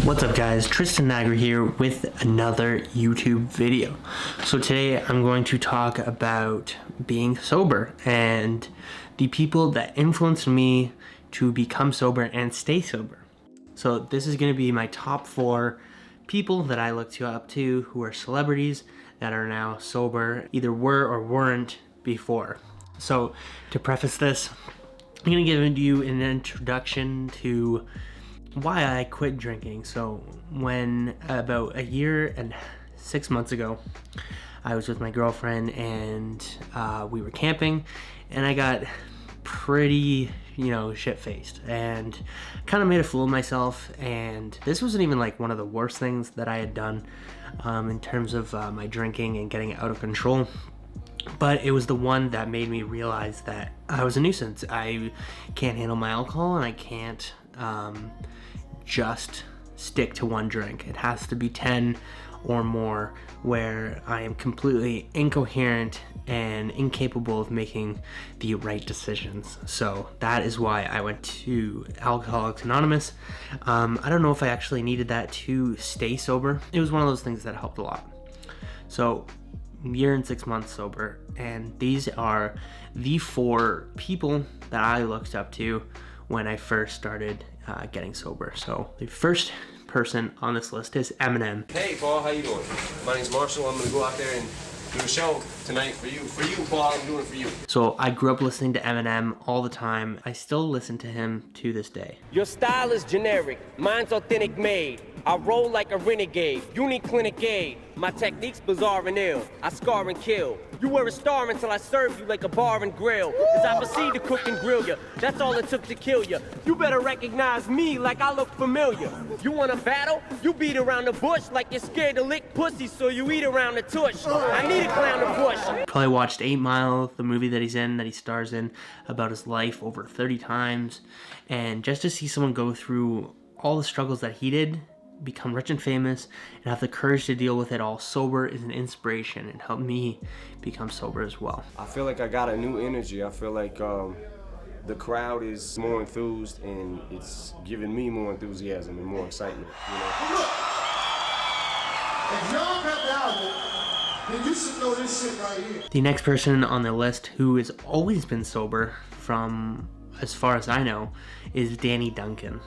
What's up guys, Tristan here with another YouTube video. So today I'm going to talk about being sober and the people that influenced me to become sober and stay sober. So this is going to be my top 4 people that I look up to who are celebrities that are now sober, either were or weren't before. So to preface this, I'm going to give you an introduction to why I quit drinking. So when about a year and 6 months ago, I was with my girlfriend and we were camping, and I got pretty, shit-faced and kind of made a fool of myself. And this wasn't even like one of the worst things that I had done in terms of my drinking and getting out of control. But it was the one that made me realize that I was a nuisance. I can't handle my alcohol, and I can't just stick to one drink. It has to be 10 or more, where I am completely incoherent and incapable of making the right decisions. So that is why I went to Alcoholics Anonymous. I don't know if I actually needed that to stay sober. It was one of those things that helped a lot. So year and 6 months sober, and these are the 4 people that I looked up to when I first started getting sober. So the first person on this list is Eminem. Hey Paul, how you doing? My name's Marshall. I'm gonna go out there and do a show tonight for you. For you, Paul, I'm doing it for you. So I grew up listening to Eminem all the time. I still listen to him to this day. Your style is generic, mine's authentic made. I roll like a renegade, uniclinic aid. My technique's bizarre and ill, I scar and kill. You were a star until I served you like a bar and grill. As I proceed to cook and grill you, that's all it took to kill you. You better recognize me like I look familiar. You want a battle? You beat around the bush like you're scared to lick pussy, so you eat around the tush. I need a clown to push. Probably watched 8 Mile, the movie that he's in, that he stars in, about his life over 30 times. And just to see someone go through all the struggles that he did, become rich and famous, and have the courage to deal with it all sober is an inspiration, and helped me become sober as well. I feel like I got a new energy. I feel like the crowd is more enthused, and it's giving me more enthusiasm and more excitement. Look, if y'all got the album, then you should know this shit right here. The next person on the list who has always been sober, from as far as I know, is Danny Duncan.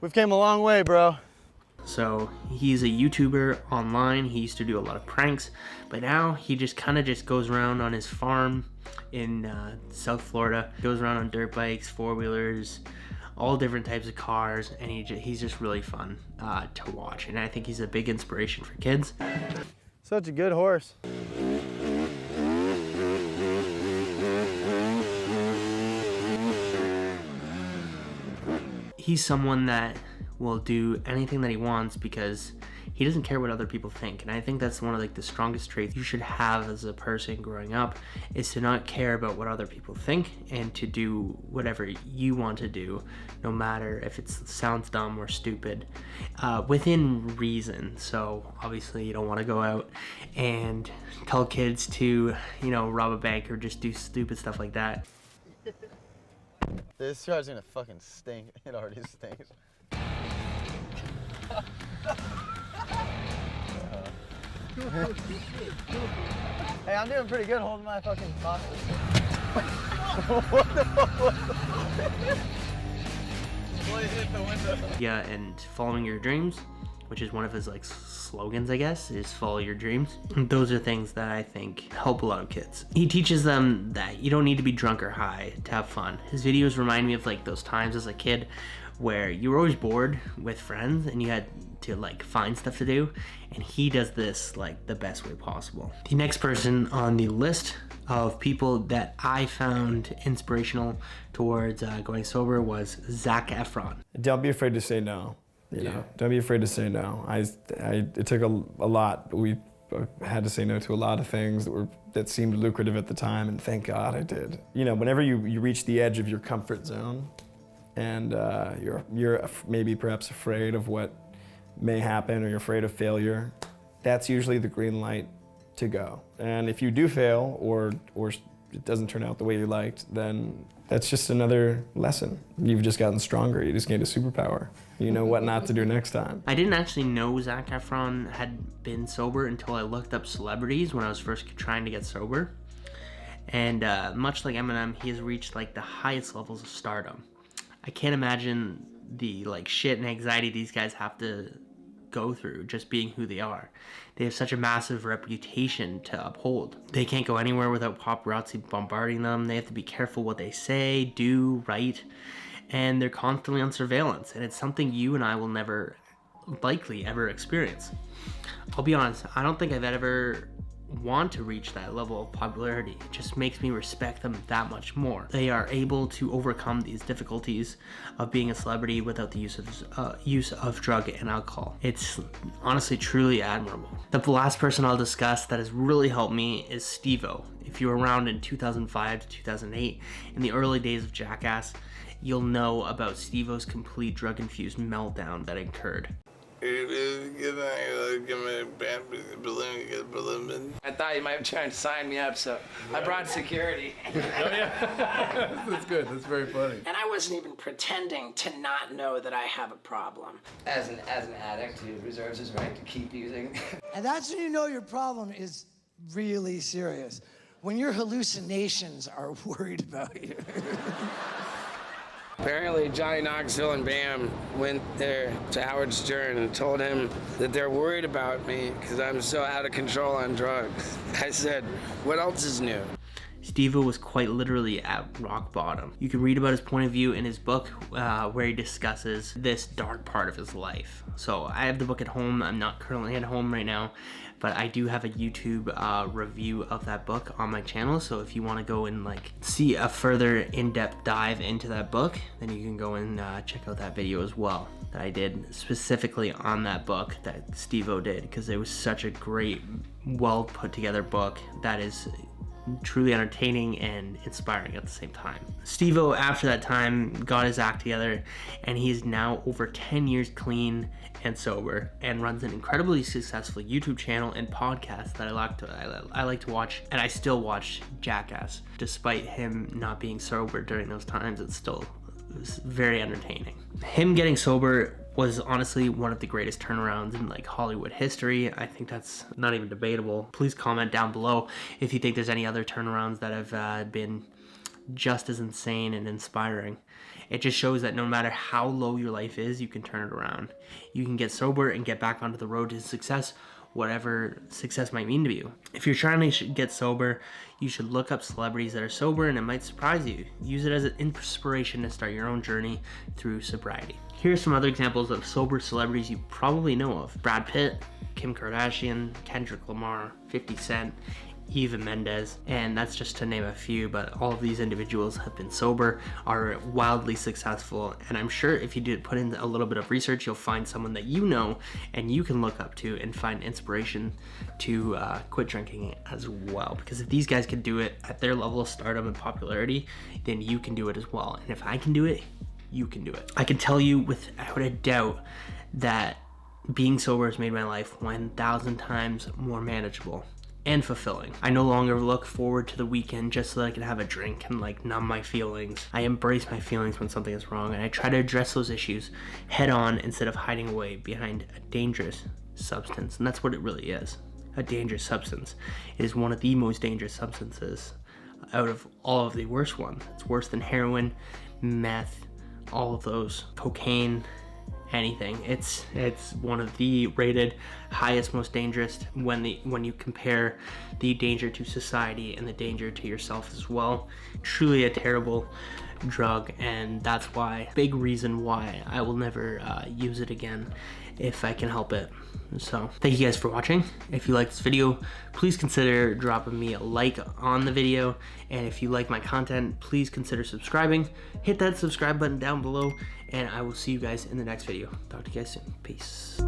We've came a long way, bro. So he's a YouTuber online. He used to do a lot of pranks, but now he just kind of goes around on his farm in South Florida. Goes around on dirt bikes, 4-wheelers, all different types of cars, and he's just really fun to watch. And I think he's a big inspiration for kids. Such a good horse. He's someone that will do anything that he wants because he doesn't care what other people think. And I think that's one of the strongest traits you should have as a person growing up, is to not care about what other people think and to do whatever you want to do, no matter if it sounds dumb or stupid, within reason. So obviously you don't want to go out and tell kids to, rob a bank or just do stupid stuff like that. This car's gonna fucking stink. It already stinks. Hey, I'm doing pretty good holding my fucking posture. What the fuck was that? Blade hit the window. Yeah, and following your dreams, which is one of his slogans, I guess, is follow your dreams. And those are things that I think help a lot of kids. He teaches them that you don't need to be drunk or high to have fun. His videos remind me of those times as a kid where you were always bored with friends and you had to find stuff to do, and he does this the best way possible. The next person on the list of people that I found inspirational towards going sober was Zac Efron. Don't be afraid to say no. You know, don't be afraid to say no. It took a lot. We had to say no to a lot of things that seemed lucrative at the time, and thank God I did. Whenever you reach the edge of your comfort zone, and you're maybe perhaps afraid of what may happen, or you're afraid of failure, that's usually the green light to go. And if you do fail or it doesn't turn out the way you liked, then that's just another lesson. You've just gotten stronger. You just gained a superpower. You know what not to do next time. I didn't actually know Zac Efron had been sober until I looked up celebrities when I was first trying to get sober. And much like Eminem, he has reached like the highest levels of stardom. I can't imagine the like shit and anxiety these guys have to go through just being who they are. They have such a massive reputation to uphold. They can't go anywhere without paparazzi bombarding them. They have to be careful what they say, do, write, and they're constantly on surveillance, and it's something you and I will never likely ever experience. I'll be honest, I don't think I've ever want to reach that level of popularity. It just makes me respect them that much more. They are able to overcome these difficulties of being a celebrity without the use of drug and alcohol. It's honestly truly admirable. The last person I'll discuss that has really helped me is Steve-O. If you were around in 2005 to 2008, in the early days of Jackass, you'll know about Steve-O's complete drug-infused meltdown that occurred. I thought you might be trying to sign me up, so I brought security. Oh yeah, that's good. That's very funny. And I wasn't even pretending to not know that I have a problem. As an addict who reserves his right to keep using. And that's when you know your problem is really serious. When your hallucinations are worried about you. Apparently, Johnny Knoxville and Bam went there to Howard Stern and told him that they're worried about me because I'm so out of control on drugs. I said, what else is new? Steve-O was quite literally at rock bottom. You can read about his point of view in his book where he discusses this dark part of his life. So I have the book at home. I'm not currently at home right now, but I do have a YouTube review of that book on my channel. So if you want to go and like see a further in-depth dive into that book, then you can go and check out that video as well that I did specifically on that book that Steve-O did, because it was such a great, well put together book that is truly entertaining and inspiring at the same time. Steve-O, after that time, got his act together, and he is now over 10 years clean and sober, and runs an incredibly successful YouTube channel and podcast that I like to watch, and I still watch Jackass. Despite him not being sober during those times, it was very entertaining. Him getting sober was honestly one of the greatest turnarounds in like Hollywood history. I think that's not even debatable. Please comment down below if you think there's any other turnarounds that have been just as insane and inspiring. It just shows that no matter how low your life is, you can turn it around. You can get sober and get back onto the road to success, whatever success might mean to you. If you're trying to get sober, you should look up celebrities that are sober, and it might surprise you. Use it as an inspiration to start your own journey through sobriety. Here's some other examples of sober celebrities you probably know of. Brad Pitt, Kim Kardashian, Kendrick Lamar, 50 Cent, Eva Mendes, and that's just to name a few, but all of these individuals have been sober, are wildly successful, and I'm sure if you did put in a little bit of research, you'll find someone that you know and you can look up to and find inspiration to quit drinking as well. Because if these guys can do it at their level of stardom and popularity, then you can do it as well. And if I can do it, you can do it. I can tell you without a doubt that being sober has made my life 1,000 times more manageable and fulfilling. I no longer look forward to the weekend just so that I can have a drink and like numb my feelings. I embrace my feelings when something is wrong, and I try to address those issues head on instead of hiding away behind a dangerous substance. And that's what it really is, a dangerous substance. It is one of the most dangerous substances out of all of the worst ones. It's worse than heroin, meth, all of those, cocaine, anything. It's one of the rated highest, most dangerous when you compare the danger to society and the danger to yourself as well. Truly a terrible drug, and that's why, big reason why I will never use it again if I can help it. So thank you guys for watching. If you like this video, please consider dropping me a like on the video, and if you like my content, please consider subscribing. Hit that subscribe button down below, and I will see you guys in the next video. Talk to you guys soon. Peace.